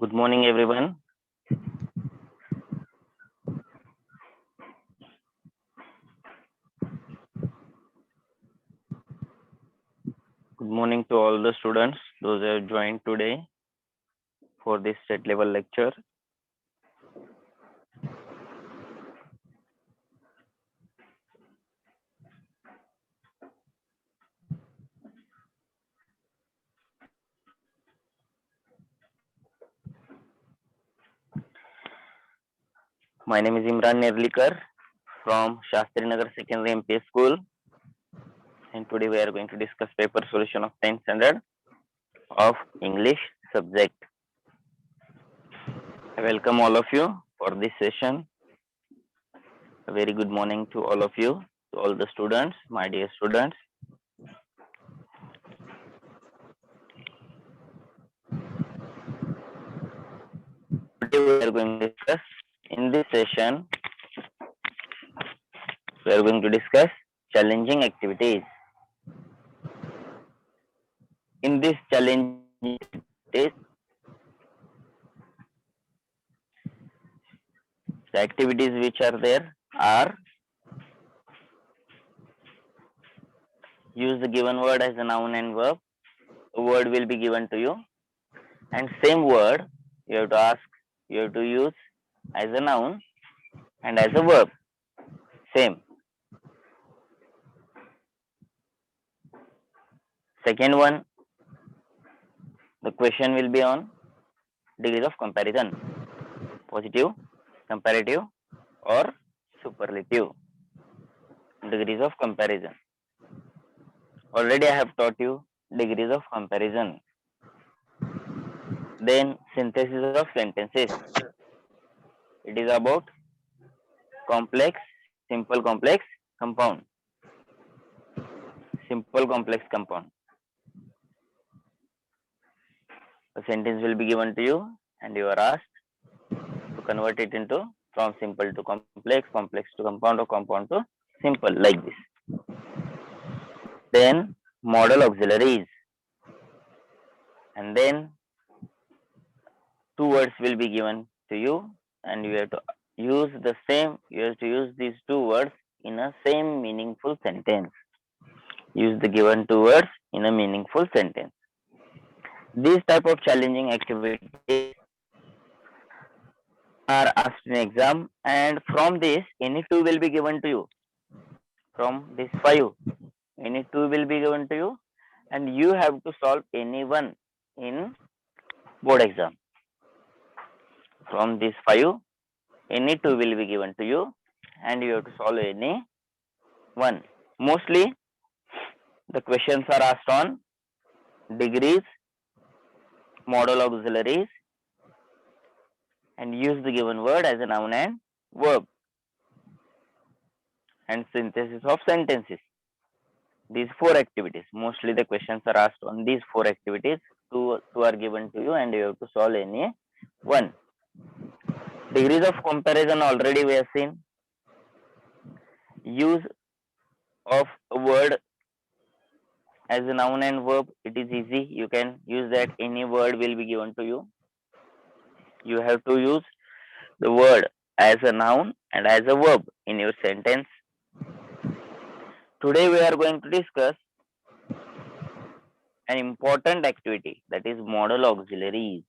Good morning, everyone. Good morning to all the students, those who have joined today for this state level lecture. My name is Imran Nerlikar from Shastri Nagar Secondary MP School, and today we are going to discuss paper solution of 10th standard of English subject. I welcome all of you for this session. A very good morning to all of you, to all the students, my dear students. Today we are going to discuss in this session. We are going to discuss challenging activities. In this challenging activities, the activities which are there are use the given word as a noun and verb. A word will be given to you, and same word you have to ask, you have to use as a noun and as a verb. Same. Second one, the question will be on degrees of comparison, positive, comparative, or superlative. Degrees of comparison. Already I have taught you degrees of comparison. Then synthesis of sentences. It is about complex, simple, complex, compound. Simple, complex, compound. A sentence will be given to you, and you are asked to convert it into from simple to complex, complex to compound, or compound to simple, like this. Then model auxiliaries, and then two words will be given to you, and you have to use the same. You have to use these two words in a same meaningful sentence. Use the given two words in a meaningful sentence. These type of challenging activities are asked in exam, and from this any two will be given to you. From this 5, any two will be given to you, and you have to solve any one in board exam. From this 5, any two will be given to you, and you have to solve any one. Mostly the questions are asked on degrees, model auxiliaries, and use the given word as a noun and verb, and synthesis of sentences. These 4 activities, mostly the questions are asked on these 4 activities. Two are given to you, and you have to solve any one. Degrees of comparison already we have seen. Use of a word as a noun and verb, it is easy. You can use that. Any word will be given to you. You have to use the word as a noun and as a verb in your sentence. Today we are going to discuss an important activity, that is model auxiliaries.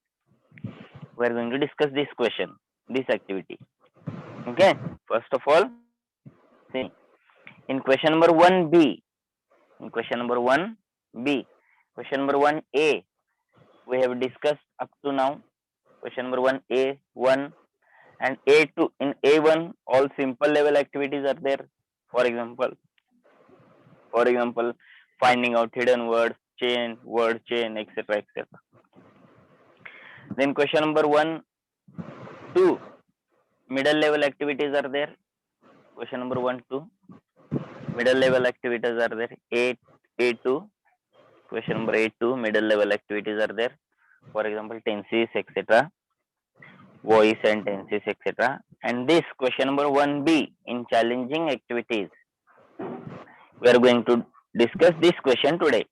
We are going to discuss this question, this activity. Okay, first of all, see, in question number 1b, question number 1a, we have discussed up to now. Question number 1a, 1 and a2. In a1, all simple level activities are there. For example, finding out hidden words, word chain, etc., etc. Then question number 1, 2, middle level activities are there. Question number 1, 2, middle level activities are there. A2, question number A2, middle level activities are there. For example, tenses, etc., voice and tenses, etc. And this question number 1b, in challenging activities, we are going to discuss this question today.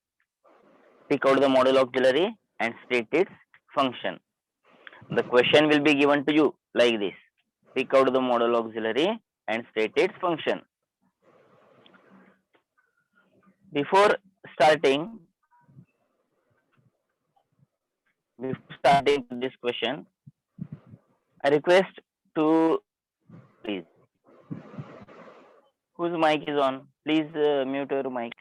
Pick out the model auxiliary and state its function. The question will be given to you like this. Pick out the modal auxiliary and state its function. Before starting, to this question, I request to please. Whose mic is on? Please mute your mic.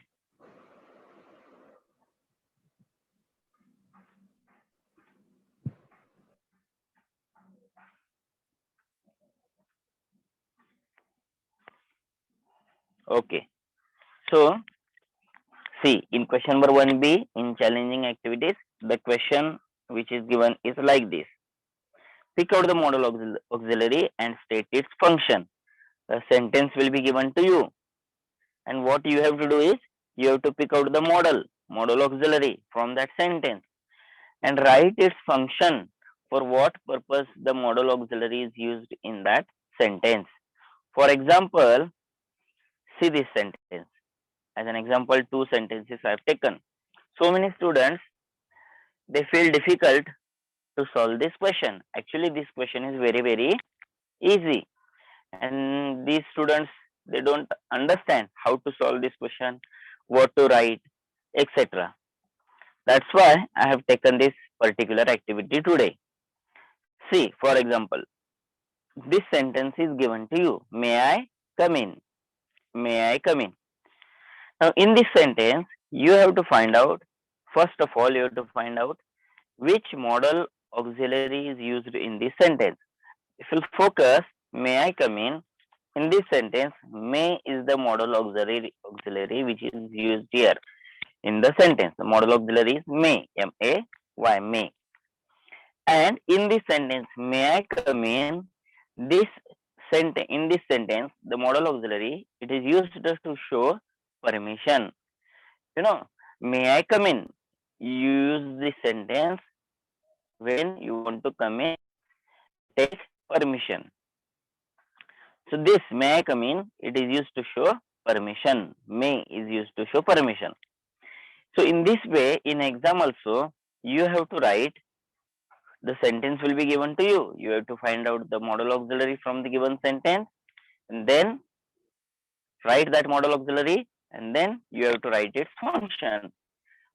Okay. So, see, in question number 1B, in challenging activities, the question which is given is like this. Pick out the modal auxiliary and state its function. A sentence will be given to you. And what you have to do is, you have to pick out the modal auxiliary from that sentence and write its function, for what purpose the modal auxiliary is used in that sentence. For example, see this sentence. As an example, two sentences I have taken. So many students, they feel difficult to solve this question. Actually, this question is very, very easy. And these students, they don't understand how to solve this question, what to write, etc. That's why I have taken this particular activity today. See, for example, this sentence is given to you. May I come in? May I come in? Now, in this sentence, you have to find out, first of all, you have to find out which modal auxiliary is used in this sentence. If you focus, may I come in this sentence, may is the modal auxiliary which is used here in the sentence. The modal auxiliary is may, M-A-Y, may. And in this sentence, may I come in, this in this sentence, the modal auxiliary, it is used just to show permission. You know, may I come in? You use this sentence when you want to come in, take permission. So this may I come in, it is used to show permission. May is used to show permission. So in this way, in exam also, you have to write, the sentence will be given to you. You have to find out the modal auxiliary from the given sentence, and then write that modal auxiliary, and then you have to write its function.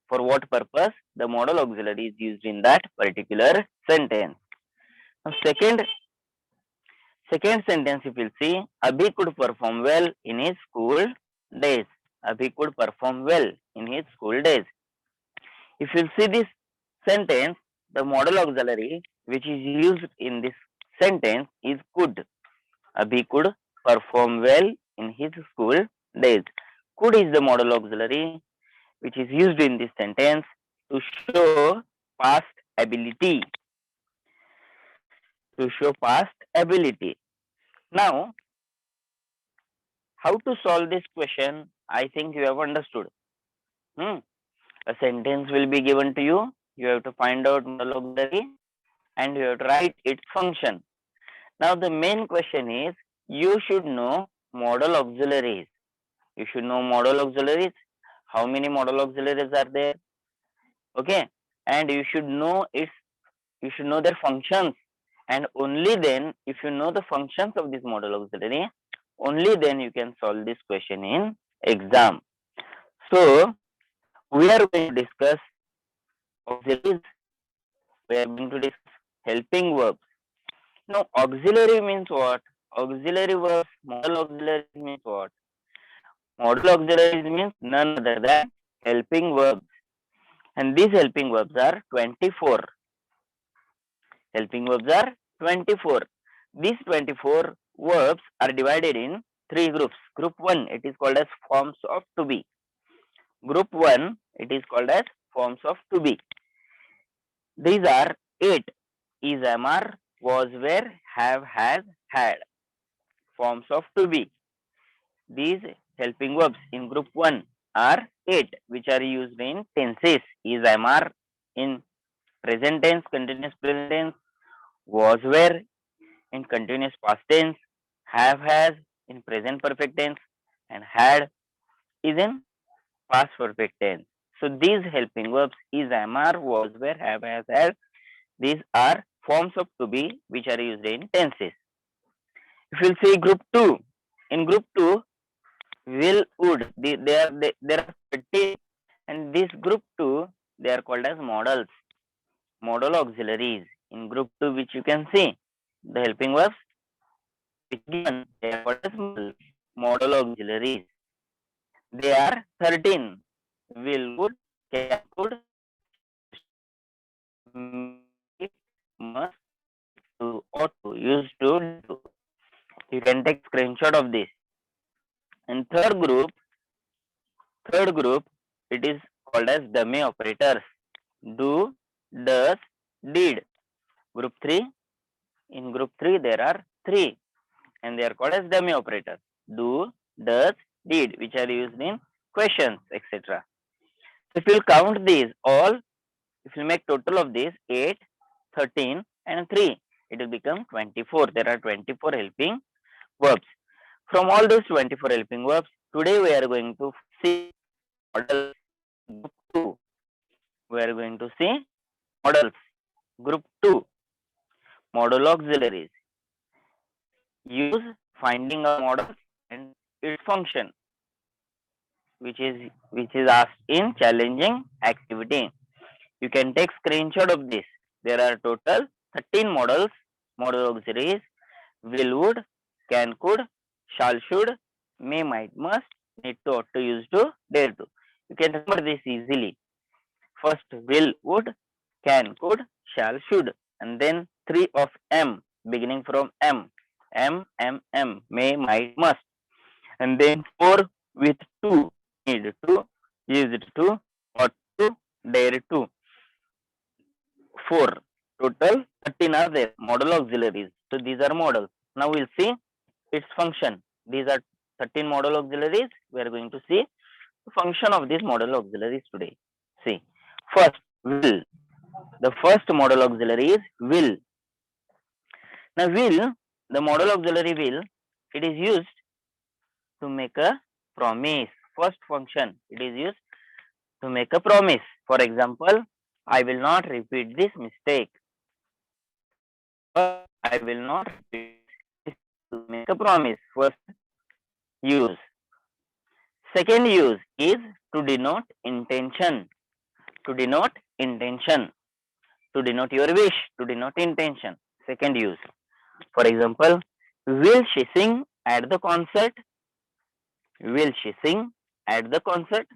For what purpose the modal auxiliary is used in that particular sentence. Now, second sentence, if you see, Abhi could perform well in his school days. Abhi could perform well in his school days. If you see this sentence, the modal auxiliary which is used in this sentence is could. Abhi could perform well in his school days. Could is the modal auxiliary which is used in this sentence to show past ability. To show past ability. Now, how to solve this question? I think you have understood. A sentence will be given to you. You have to find out modal auxiliary and you have to write its function. Now, the main question is, you should know modal auxiliaries. You should know modal auxiliaries. How many modal auxiliaries are there? Okay, and you should know their functions. And only then, if you know the functions of this modal auxiliary, only then you can solve this question in exam. So, we are going to discuss auxiliaries. We are going to discuss helping verbs. Now, auxiliary means what? Auxiliary verbs, modal auxiliaries means what? Modal auxiliaries means none other than helping verbs. And these helping verbs are 24. Helping verbs are 24. These 24 verbs are divided in three groups. Group 1, it is called as forms of to be. Group 1, it is called as forms of to be. These are 8. Is, am, are, was, were, have, has, had. Forms of to be. These helping verbs in group 1 are 8, which are used in tenses. Is, am, are in present tense, continuous present tense, was, were in continuous past tense, have, has in present perfect tense, and had is in past perfect tense. So these helping verbs is, am, are, was, were, have, has, had, these are forms of to be which are used in tenses. If you see group 2, in group 2, will, would, there are 13, and this group 2, they are called as modals, modal auxiliaries. In group 2, which you can see, the helping verbs which given, they are called as modal auxiliaries. They are 13. Will, would, can, could, may, must, to, ought to, used to, do. You can take screenshot of this. And third group, it is called as dummy operators. Do, does, did. Group 3, in group 3 there are 3 and they are called as dummy operators. Do, does, did, which are used in questions, etc. So if you count these all, if you make total of these 8, 13 and 3, it will become 24. There are 24 helping verbs. From all those 24 helping verbs, today we are going to see models group 2. We are going to see models group 2, modal auxiliaries. Use finding a model and its function, which is asked in challenging activity. You can take screenshot of this. There are total 13 models, modal auxiliaries: will, would, can, could, shall, should, may, might, must, need to, ought to, used to, dare to. You can remember this easily. First will, would, can, could, shall, should, and then 3 of M, beginning from M, may, might, must, and then 4 with 2, need to, used to, ought to, dare to. 4 total 13 are there, modal auxiliaries. So these are models. Now we'll see its function. These are 13 modal auxiliaries. We are going to see the function of these modal auxiliaries today. See, first will. The first modal auxiliary is will. Now will, the modal auxiliary will, it is used to make a promise. First function, it is used to make a promise. For example, I will not repeat this mistake. I will not repeat this to make a promise. First use. Second use is to denote intention. To denote intention. To denote your wish. To denote intention. Second use. For example, will she sing at the concert? Will she sing at the concert?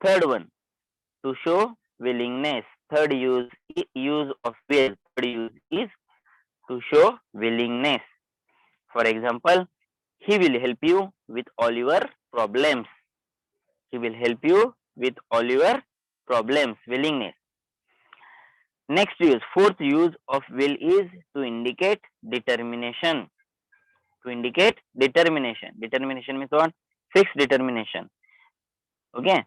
Third one, to show willingness. Third use of will. Third use is to show willingness. For example, he will help you with all your problems. He will help you with all your problems. Willingness. Next use, fourth use of will is to indicate determination. To indicate determination. Determination means what? Fixed determination. Okay.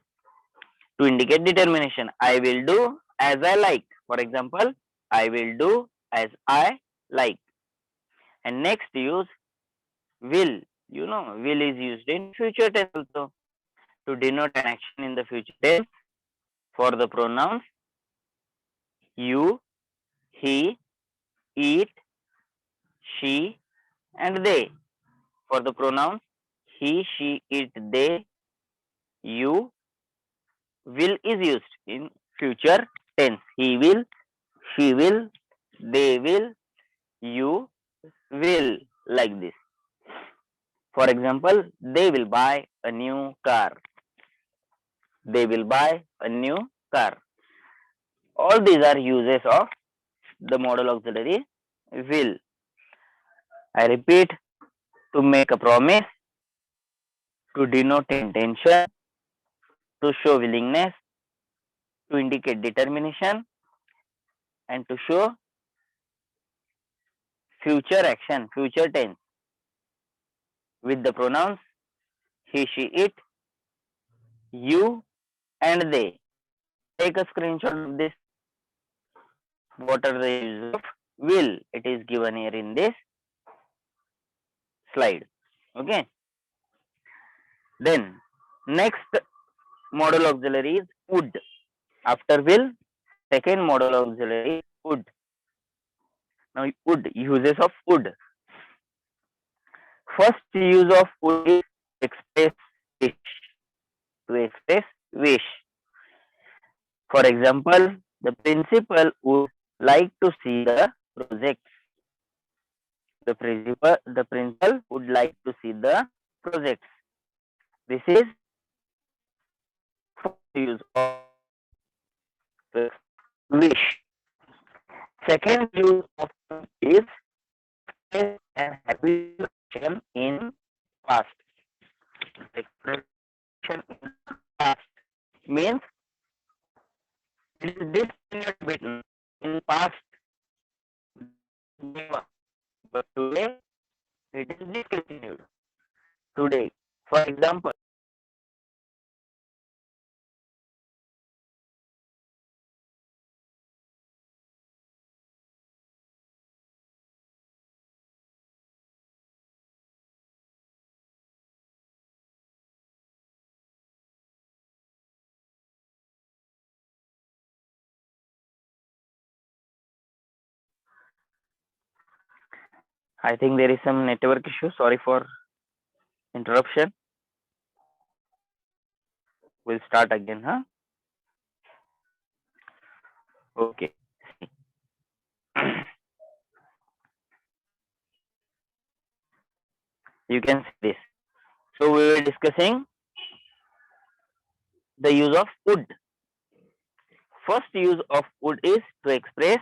To indicate determination, I will do as I like. For example, I will do as I like. And next use, will. You know, will is used in future tense also to denote an action in the future tense for the pronouns you, he, it, she, and they. For the pronouns he, she, it, they, you, will is used in future tense. He will, she will, they will, you will, like this. For example, they will buy a new car. They will buy a new car. All these are uses of the modal auxiliary will. I repeat, to make a promise, to denote intention, to show willingness, to indicate determination, and to show future action, future tense with the pronouns he, she, it, you, and they. Take a screenshot of this. What are the uses of will? It is given here in this slide. Okay. Then next modal auxiliary is would. After will, second modal auxiliary is would. Now, would, uses of would. First use of would is express wish. To express wish. For example, the principal would like to see the projects. The principal would like to see the projects. This is first use of to wish. Second use of is express an habitual action in past. Expression in past means it is discontinued bit in past, but today it is discontinued. Today, for example, I think there is some network issue. Sorry for interruption. We'll start again, huh? Okay. You can see this. So we were discussing the use of would. First use of would is to express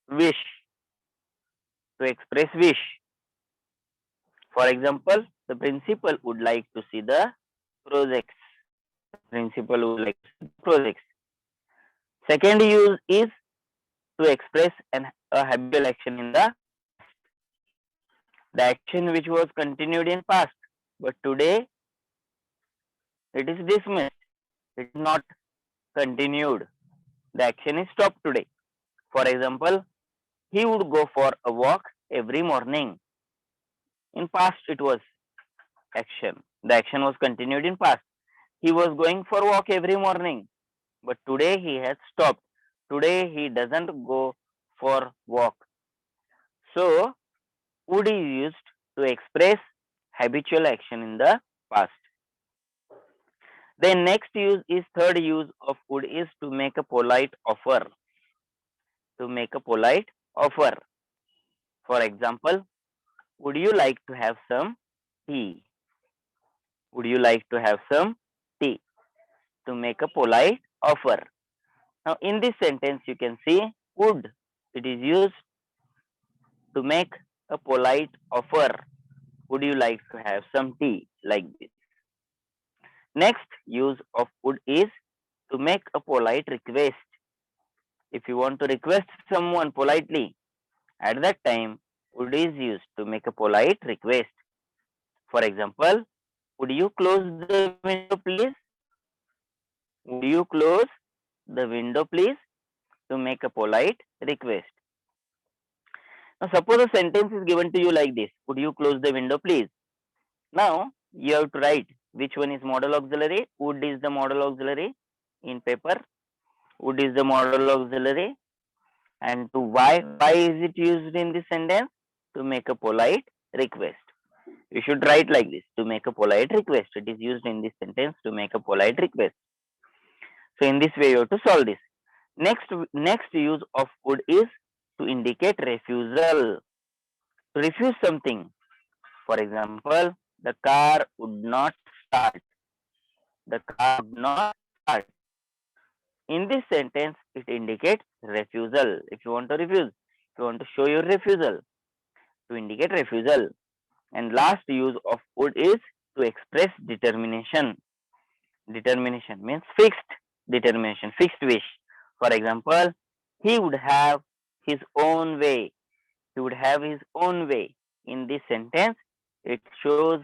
wish. To express wish. For example, the principal would like to see the projects. Principal would like to see the projects. Second use is to express a habitual action in the action which was continued in past, but today it is dismissed. It is not continued. The action is stopped today. For example, he would go for a walk every morning. In past, it was action. The action was continued in past. He was going for walk every morning, but today he has stopped. Today he doesn't go for walk. So, would is used to express habitual action in the past. Then next use is third use of would is to make a polite offer. To make a polite offer. For example, would you like to have some tea? Would you like to have some tea? To make a polite offer. Now, in this sentence, you can see would. It is used to make a polite offer. Would you like to have some tea? Like this. Next use of would is to make a polite request. If you want to request someone politely, at that time, would is used to make a polite request. For example, would you close the window, please? Would you close the window, please? To make a polite request. Now, suppose a sentence is given to you like this. Would you close the window, please? Now, you have to write which one is modal auxiliary. Would is the modal auxiliary in paper. Would is the modal auxiliary. And to why is it used in this sentence? To make a polite request. You should write like this, to make a polite request. It is used in this sentence to make a polite request. So in this way you have to solve this. Next use of would is to indicate refusal. To refuse something. For example, the car would not start. The car would not start. In this sentence, it indicates refusal. If you want to refuse, if you want to show your refusal, to indicate refusal. And last use of would is to express determination. Determination means fixed determination, fixed wish. For example, he would have his own way. He would have his own way. In this sentence, it shows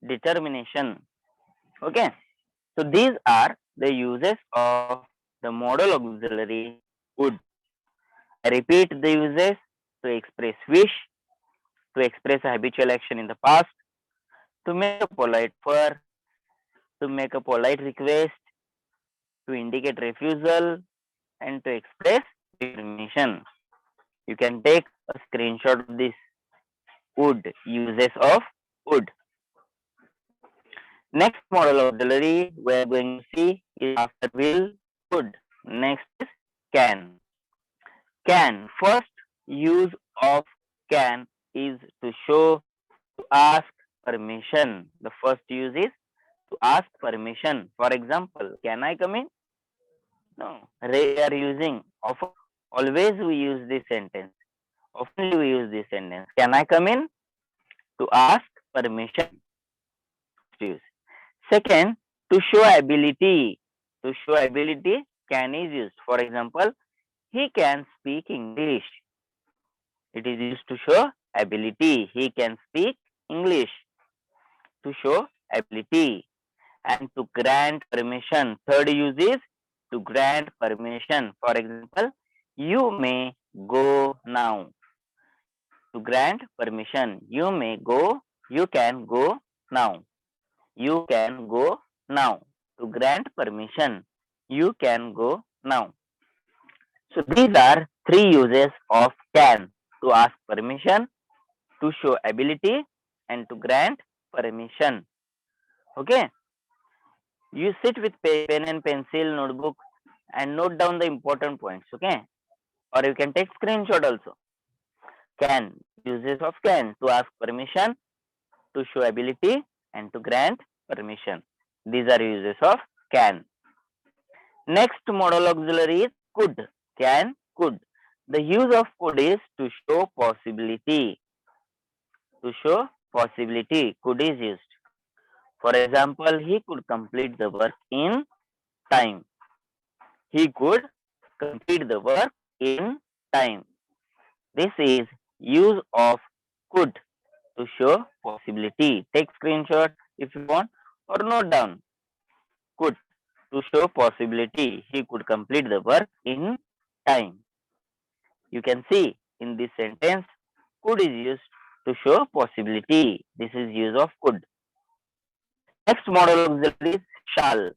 determination. Okay. So these are the uses of the modal auxiliary would. I repeat the uses: to express wish, to express a habitual action in the past, to make a polite offer, to make a polite request, to indicate refusal, and to express determination. You can take a screenshot of this. Would, uses of would. Next model auxiliary we are going to see is after will, could. Next is can. Can. First use of can is to show, to ask permission. The first use is to ask permission. For example, can I come in? No. We are using often. Always we use this sentence. Often we use this sentence. Can I come in? To ask permission. Use. Second, to show ability. To show ability, can is used. For example, he can speak English. It is used to show ability. He can speak English. To show ability. And to grant permission. Third use is to grant permission. For example, you may go now. To grant permission. You may go. You can go now. You can go now. To grant permission. You can go now. So these are three uses of can: to ask permission, to show ability, and to grant permission. Okay. You sit with pen and pencil, notebook, and note down the important points. Okay. Or you can take screenshot also. Can, uses of can: to ask permission, to show ability, and to grant permission. These are uses of can. Next model auxiliary is could. Can, could. The use of could is to show possibility. To show possibility, could is used. For example, he could complete the work in time. He could complete the work in time. This is use of could to show possibility. Take screenshot if you want or note down. Could, to show possibility. He could complete the work in time. You can see in this sentence, could is used to show possibility. This is use of could. Next model auxiliary is shall.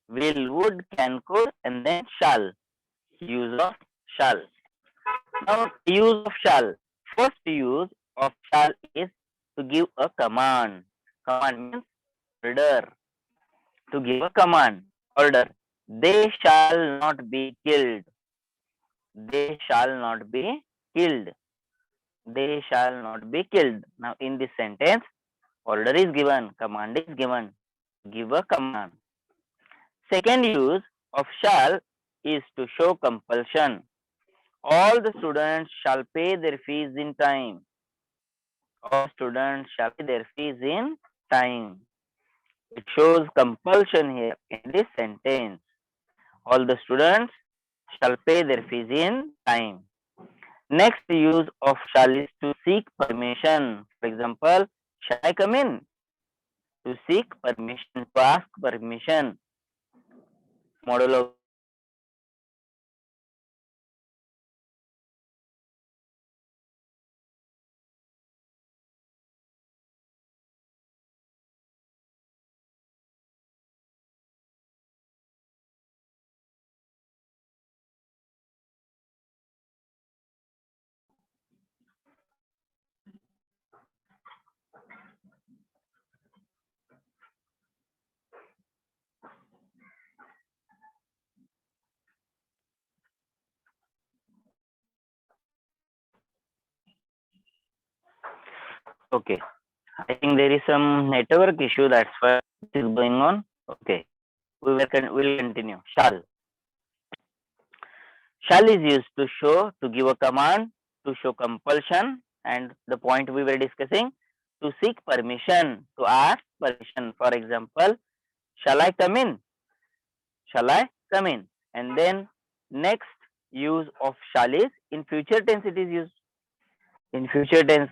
Will, would, can, could, and then shall. Use of shall. Now, use of shall. First use of shall is to give a command. Command means order. To give a command, order. They shall not be killed. They shall not be killed. They shall not be killed. Now, in this sentence, order is given, command is given. Give a command. Second use of shall is to show compulsion. All the students shall pay their fees in time. All students shall pay their fees in time. It shows compulsion here in this sentence. All the students shall pay their fees in time. Next use of shall is to seek permission. For example, shall I come in? To seek permission, to ask permission. Model of okay. I think there is some network issue, that's why it is going on. Okay. We'll continue. Shall. Shall is used to show, to give a command, to show compulsion, and the point we were discussing, to seek permission, to ask permission. For example, shall I come in? Shall I come in? And then next use of shall is in future tense it is used. In future tense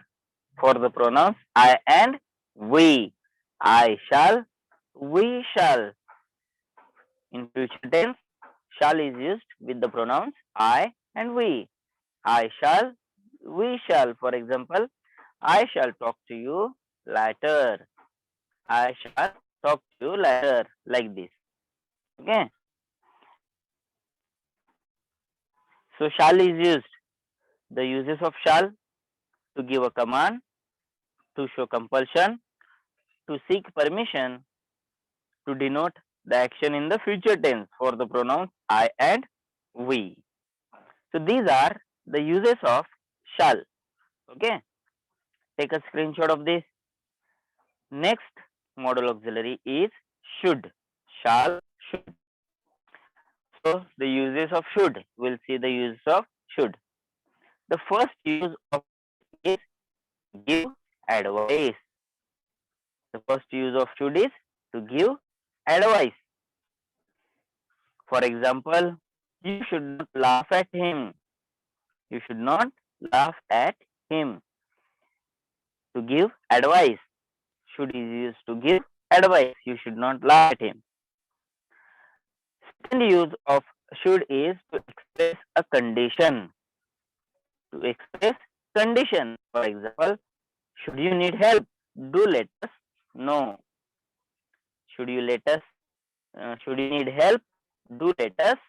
for the pronouns I and we. I shall, we shall. In future tense, shall is used with the pronouns I and we. I shall, we shall. For example, I shall talk to you later. I shall talk to you later, like this. Okay. So shall is used. the uses of shall: to give a command, to show compulsion, to seek permission, to denote the action in the future tense for the pronouns I and we. So these are the uses of shall. Okay, take a screenshot of this. Next modal auxiliary is should. Shall, should. So the uses of should. We'll see the uses of should. The first use of is give advice. The first use of should is to give advice. For example, you should not laugh at him. You should not laugh at him. To give advice. Should is used to give advice. You should not laugh at him. Second use of should is to express a condition. To express condition. For example, should you need help, do let us know. Should you need help, do let us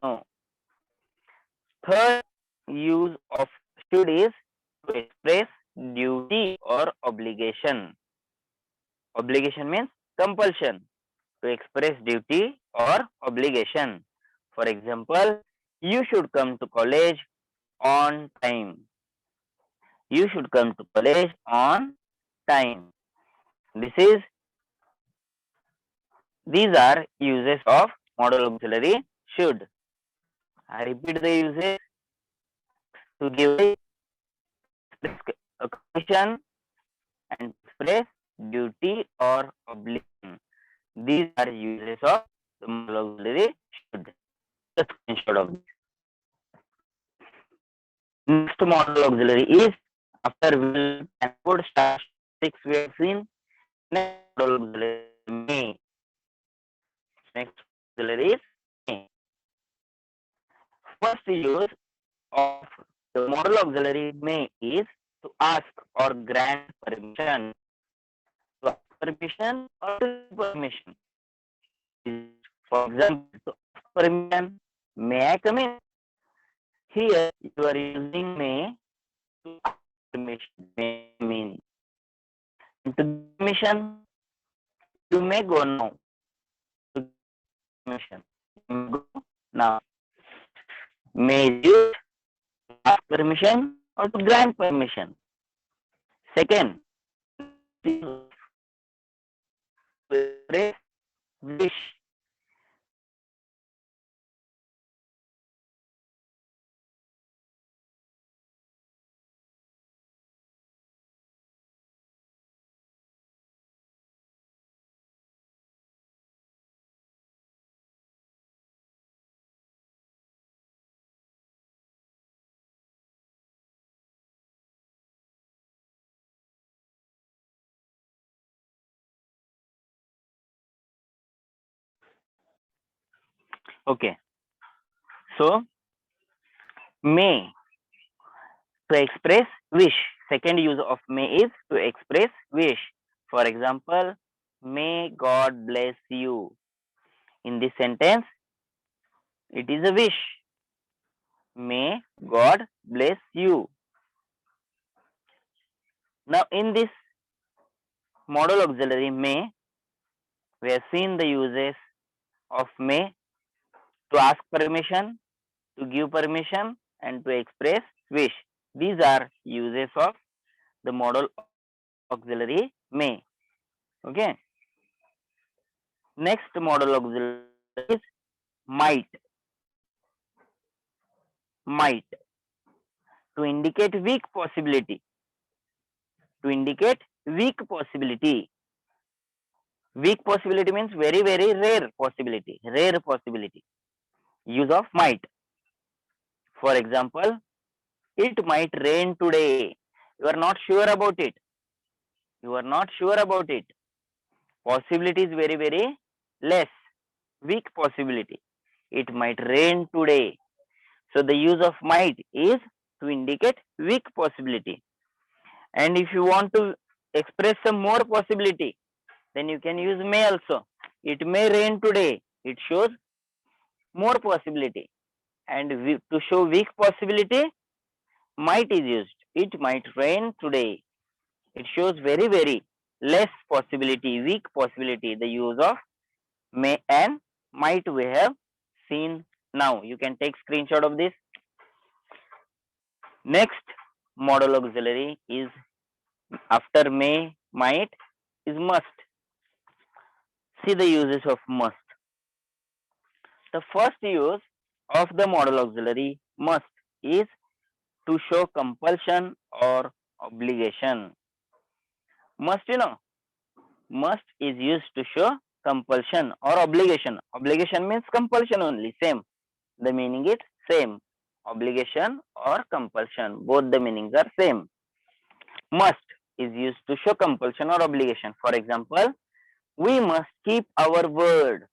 know. Third use of should is to express duty or obligation. Obligation means compulsion. To express duty or obligation. For example, you should come to college on time. You should come to college on time. These are uses of modal auxiliary should. I repeat the uses: to give a condition and express duty or obligation. These are uses of the modal auxiliary should. The screenshot of this. Next modal auxiliary is after will and would / 6 we have seen. Next modal auxiliary may. Next auxiliary is may. First use of the modal auxiliary may is to ask or grant permission. To ask permission or to give permission. For example, to ask permission, may I come in? Here you are using may to ask permission. May mean. To give permission, you may go now. To give permission, you may go now. May is used to ask permission or to grant permission. Second, to express wish. Okay, so may to express wish. Second use of may is to express wish. For example, may God bless you. In this sentence, it is a wish. May God bless you. Now, in this modal auxiliary may, we have seen the uses of may: to ask permission, to give permission, and to express wish. These are uses of the modal auxiliary may. Okay. Next modal auxiliary is might. Might, to indicate weak possibility. To indicate weak possibility. Weak possibility means very, very rare possibility. Rare possibility. Use of might. For example, it might rain today. You are not sure about it. You are not sure about it. Possibility is very, very less. Weak possibility. It might rain today. So the use of might is to indicate weak possibility. And if you want to express some more possibility, then you can use may also. It may rain today. It shows more possibility. And to show weak possibility, might is used. It might rain today. It shows very less possibility, weak possibility. The use of may and might we have seen now. You can take screenshot of this. Next modal auxiliary is after may, might is must. See the uses of must. The first use of the modal auxiliary must is to show compulsion or obligation. Must, must is used to show compulsion or obligation. Obligation means compulsion only, same. The meaning is same. Obligation or compulsion, both the meanings are same. Must is used to show compulsion or obligation. For example, we must keep our word.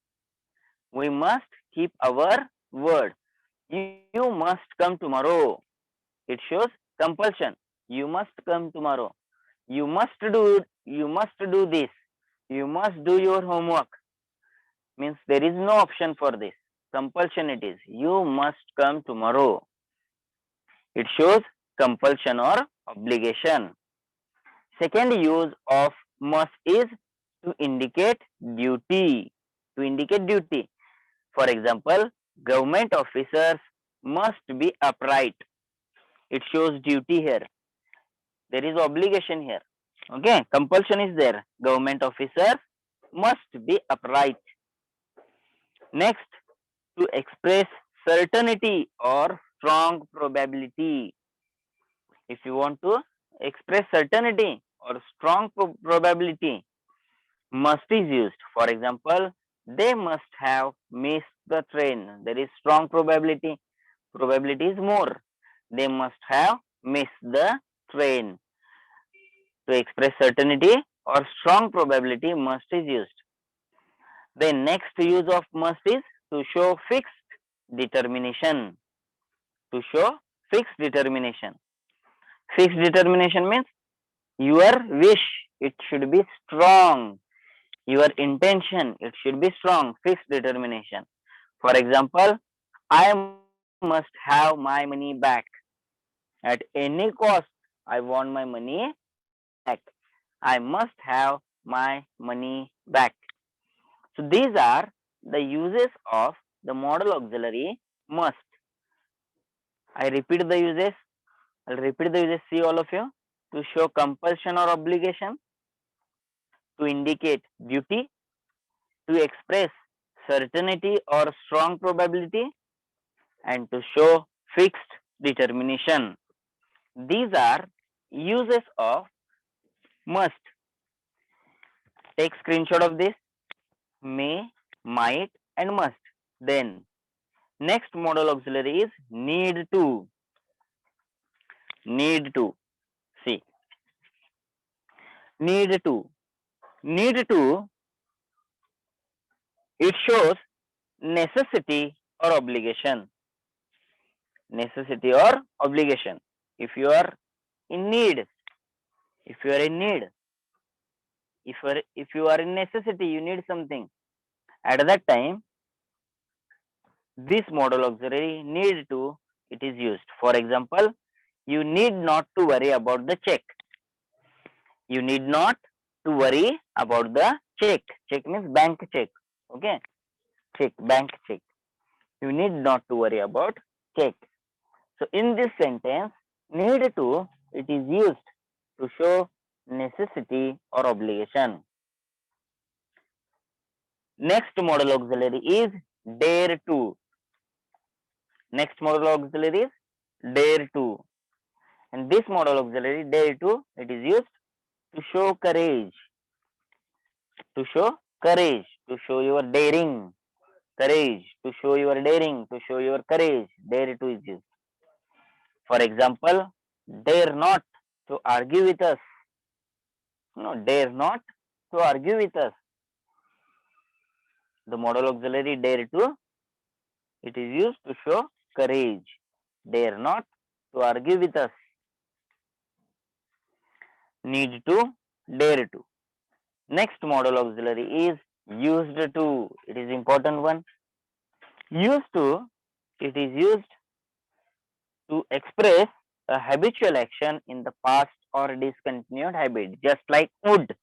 We must keep our word. You must come tomorrow. It shows compulsion. You must come tomorrow. You must do this. You must do your homework. Means there is no option for this. Compulsion it is. You must come tomorrow. It shows compulsion or obligation. Second use of must is to indicate duty. To indicate duty. For example, government officers must be upright. It shows duty here. There is obligation here. Okay, compulsion is there. Government officers must be upright. Next, to express certainty or strong probability. If you want to express certainty or strong probability, must is used. For example, they must have missed the train. There is strong probability. Probability is more. They must have missed the train. To express certainty or strong probability, must is used. The next use of must is to show fixed determination. To show fixed determination. Fixed determination means your wish, it should be strong. Your intention, it should be strong. Fixed determination. For example, I must have my money back. At any cost, I want my money back. I must have my money back. So these are the uses of the modal auxiliary must. I repeat the uses. I'll repeat the uses. See all of you. To show compulsion or obligation. To indicate duty. To express certainty or strong probability. And to show fixed determination. These are uses of must. Take screenshot of this. May, might and must. Then next modal auxiliary is need to. Need to. See. Need to. Need to, it shows necessity or obligation. Necessity or obligation. If you are in need, if you are in need, if you are in necessity, you need something. At that time, this modal auxiliary need to, it is used. For example, you need not to worry about the check. You need not to worry about the check. Check means bank check. Okay, check, bank check. You need not to worry about check. So in this sentence, need to, it is used to show necessity or obligation. Next modal auxiliary is dare to. Next modal auxiliary is dare to. And this modal auxiliary, dare to, it is used to show courage. To show courage, to show your daring. Courage, to show your daring, to show your courage. Dare to is used. For example, dare not to argue with us. No, dare not to argue with us. The modal auxiliary dare to, it is used to show courage. Dare not to argue with us. Need to, dare to. Next modal auxiliary is used to. It is important one. Used to, it is used to express a habitual action in the past or discontinued habit, just like would.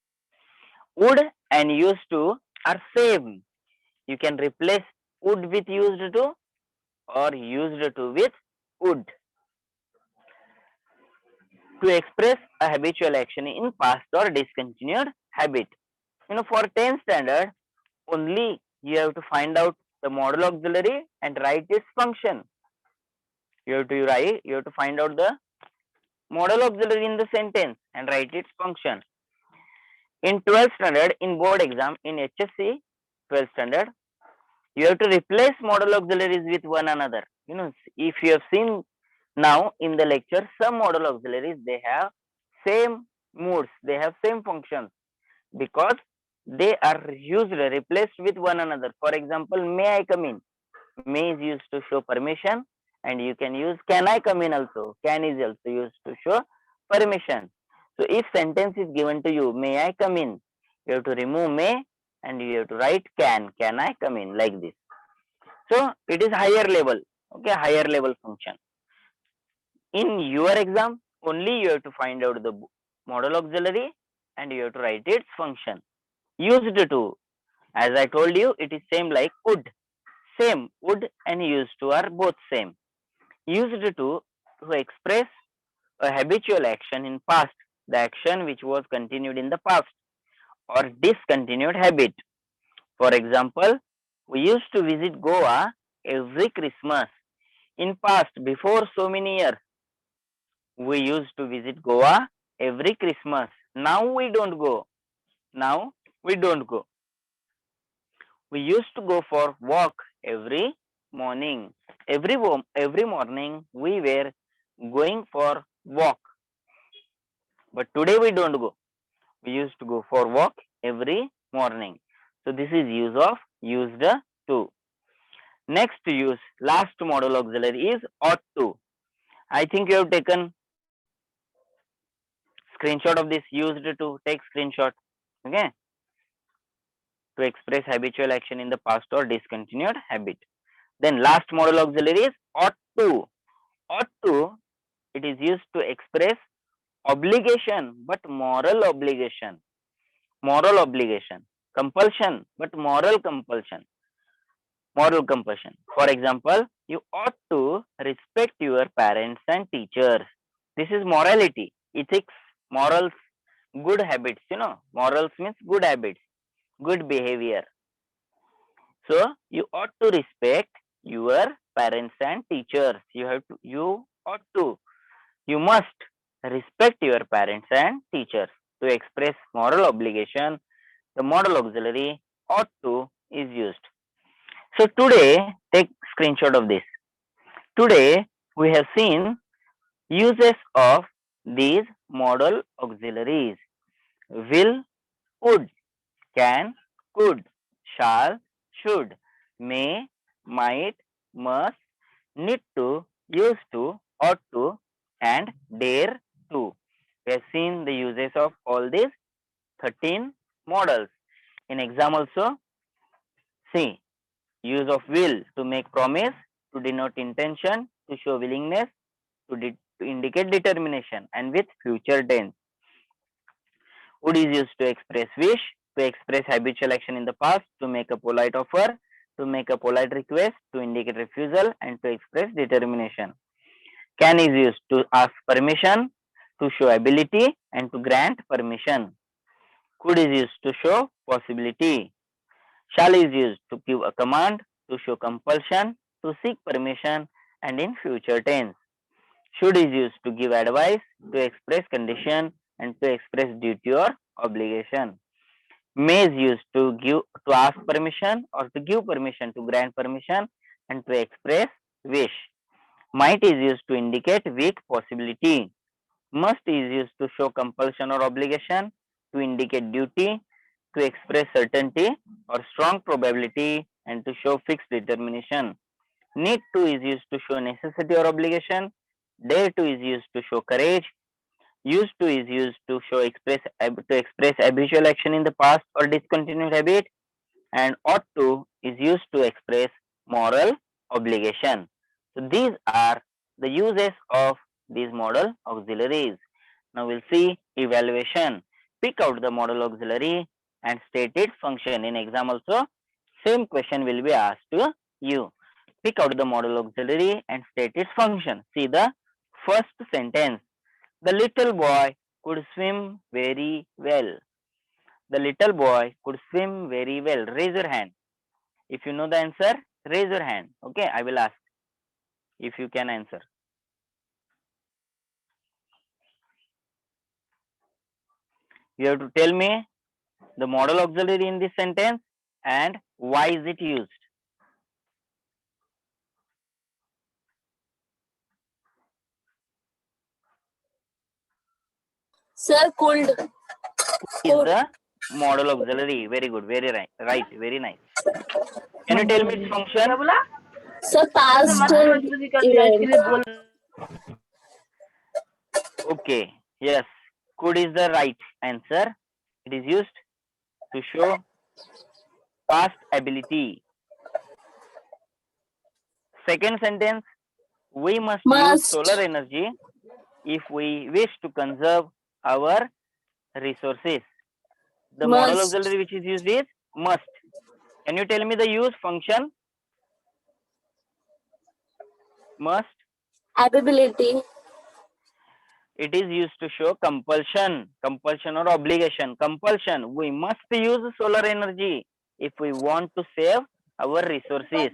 Would and used to are same. You can replace would with used to or used to with would to express a habitual action in past or discontinued habit. For 10 standard, only you have to find out the modal auxiliary and write its function. You have to find out the modal auxiliary in the sentence and write its function. In 12th standard, in board exam, in HSC 12th standard, you have to replace modal auxiliaries with one another. If you have seen now in the lecture, some modal auxiliaries, they have same moods, they have same functions because they are replaced with one another. For example, may I come in? May is used to show permission, and you can use can I come in also. Can is also used to show permission. So if sentence is given to you, may I come in? You have to remove may and you have to write can I come in, like this. So it is higher level, okay, higher level function. In your exam, only you have to find out the modal auxiliary and you have to write its function. Used to, as I told you, it is same like would. Same, would and used to are both same. Used to express a habitual action in past, the action which was continued in the past, or discontinued habit. For example, we used to visit Goa every Christmas. In past, before so many years, we used to visit Goa every Christmas. Now we don't go. Now we don't go. We used to go for walk every morning. Every morning we were going for walk. But today we don't go. We used to go for walk every morning. So this is use of used to. Next use, last modal auxiliary is ought to. I think you have taken screenshot of this. Used to, take screenshot. Okay. To express habitual action in the past or discontinued habit. Then last modal auxiliary is ought to. Ought to, it is used to express obligation, but moral obligation. Moral obligation. Compulsion, but moral compulsion. Moral compulsion. For example, you ought to respect your parents and teachers. This is morality, ethics, morals, good habits. Morals means good habits, good behavior. So you ought to respect your parents and teachers. You must respect your parents and teachers. To express moral obligation, the modal auxiliary ought to is used. So today, take screenshot of this. Today, we have seen uses of these modal auxiliaries. Will, would, can, could, shall, should, may, might, must, need to, used to, ought to, and dare to. We have seen the uses of all these 13 modals. In exam also, see, use of will to make promise, to denote intention, to show willingness, to indicate determination, and with future tense. Would is used to express wish, to express habitual action in the past, to make a polite offer, to make a polite request, to indicate refusal, and to express determination. Can is used to ask permission, to show ability, and to grant permission. Could is used to show possibility. Shall is used to give a command, to show compulsion, to seek permission, and in future tense. Should is used to give advice, to express condition, and to express duty or obligation. May is used to ask permission or to give permission, to grant permission, and to express wish. Might is used to indicate weak possibility. Must is used to show compulsion or obligation, to indicate duty, to express certainty or strong probability, and to show fixed determination. Need to is used to show necessity or obligation. Dare to is used to show courage. Used to is used to express habitual action in the past or discontinued habit. And ought to is used to express moral obligation. So these are the uses of these model auxiliaries. Now we'll see evaluation. Pick out the model auxiliary and state its function. In exam also, same question will be asked to you. Pick out the model auxiliary and state its function. See the first sentence. The little boy could swim very well. The little boy could swim very well. Raise your hand. If you know the answer, raise your hand. Okay, I will ask if you can answer. You have to tell me the model auxiliary in this sentence and why is it used. Sir, could. Is the model auxiliary. Very good, very right, very nice. Can you tell me its function? Sir, past event. Okay, yes, could is the right answer. It is used to show past ability. Second sentence, we must use solar energy if we wish to conserve our resources. The model auxiliary which is used is must. Can you tell me the use function? Must. Ability. It is used to show compulsion or obligation. Compulsion. We must use solar energy if we want to save our resources.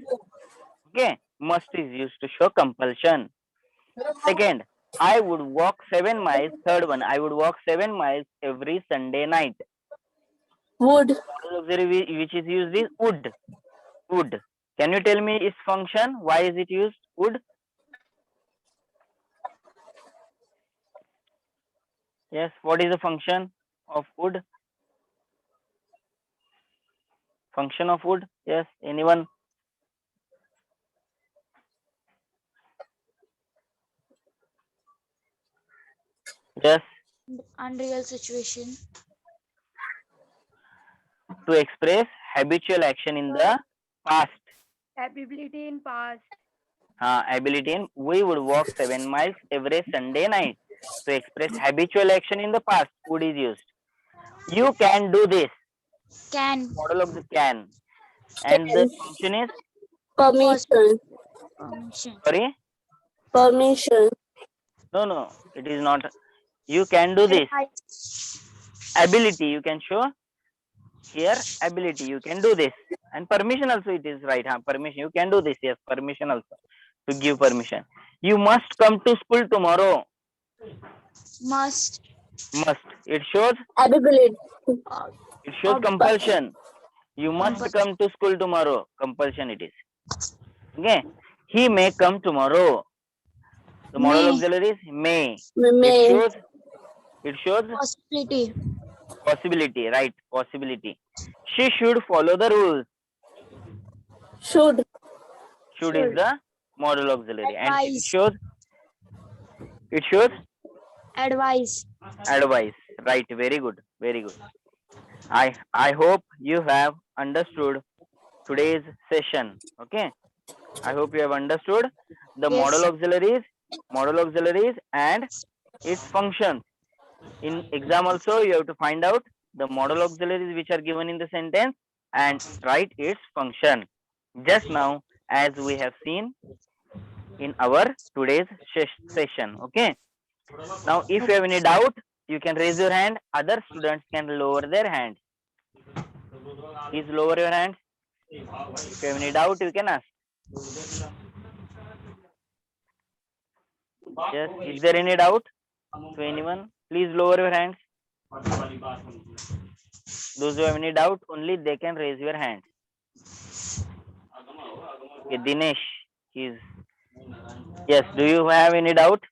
Okay. Must is used to show compulsion. Second, I would walk 7 miles. Third one, I would walk 7 miles every Sunday night. Would. Which is used is would. Would. Can you tell me its function? Why is it used? Would. Yes. What is the function of would? Function of would? Yes. Anyone? Yes. Unreal situation. To express habitual action in the past. Ability in past. Ability in we would walk 7 miles every Sunday night. To express habitual action in the past, would is used. You can do this. Can. Model of the can. And the function is? Permission. Sorry? Permission. No, it is not. You can do this. Ability, you can show here ability, you can do this. And permission also it is right. Permission, you can do this. Yes, permission also. To give permission. You must come to school tomorrow. Must. It shows Ability. It shows compulsion. You must come to school tomorrow. Compulsion it is. Okay. He may come tomorrow. The model auxiliary is may. It shows possibility, right? Possibility. She should follow the rules. Should is the model auxiliary. And it shows advice. Right. Very good. I hope you have understood today's session. Okay. I hope you have understood the model auxiliaries and its functions. In exam also you have to find out the model auxiliaries which are given in the sentence and write its function. Just now as we have seen in our today's session. Okay. Now if you have any doubt, you can raise your hand. Other students can lower their hands. Please lower your hands. If you have any doubt, you can ask. Yes, is there any doubt to anyone? Please lower your hands. Those who have any doubt, only they can raise your hand. Okay, Dinesh is. Yes, do you have any doubt?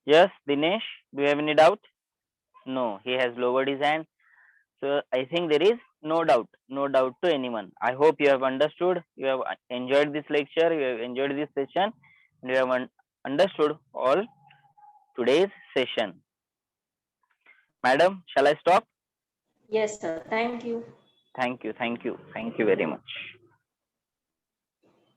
Yes, Dinesh, do you have any doubt? No, he has lowered his hand. So I think there is no doubt to anyone. I hope you have understood, you have enjoyed this lecture, you have enjoyed this session, and you have understood all today's session. Madam, shall I stop? Yes, sir. Thank you. Thank you very much.